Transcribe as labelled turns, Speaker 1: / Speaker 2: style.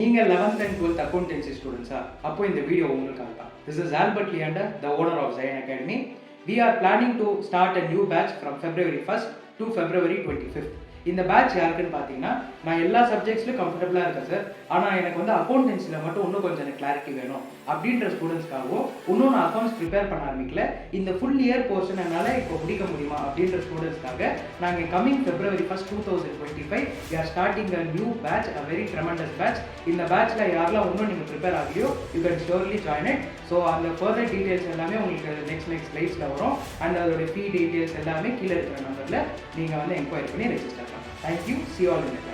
Speaker 1: நீங்கள் 11th and 12th accountancy students அப்போ இந்த வீடியோ உங்களுக்காக தான். This is Albert Leander, the owner of Zion Academy. We are planning to start a new batch from February 1st to February 25th. இந்த batch யாருக்குன்னு பார்த்தீங்கன்னா, நான் எல்லா சப்ஜெக்ட்ஸ்லையும் கம்ஃபர்டபுளாக இருக்கேன் சார், ஆனால் எனக்கு வந்து அக்கௌண்டன்சியில் மட்டும் இன்னும் கொஞ்சம் எனக்கு கிளாரிட்டி வேணும் அப்படின்ற ஸ்டூடெண்ட்ஸ்க்காகவும், இன்னும் நான் அக்கௌண்ட்ஸ் ப்ரிப்பேர் பண்ண ஆரம்பிக்கல, இந்த ஃபுல் இயர் போர்ஷன் என்னால் இப்போ முடிக்க முடியுமா அப்படின்ற ஸ்டூடெண்ட்ஸ்க்காக நாங்கள் coming February 1st 2025 we are starting a new batch, a very tremendous batch. இந்த பேட்ச்சில் யாரெல்லாம் இன்னும் நீங்கள் ப்ரிப்பேர் ஆகலையோ you can surely join it. So அந்த ஃபர்தர் டீட்டெயில்ஸ் எல்லாமே உங்களுக்கு நெக்ஸ்ட் ஸ்லைட்ஸில் வரும். அண்ட் அதோட ஃபீ டீட்டெயில்ஸ் எல்லாமே கீழே இருக்கிற நம்பரில் நீங்கள் வந்து என்கொயரி பண்ணி ரெஜிஸ்டர் பண்ணலாம். Thank you. See you all in the class.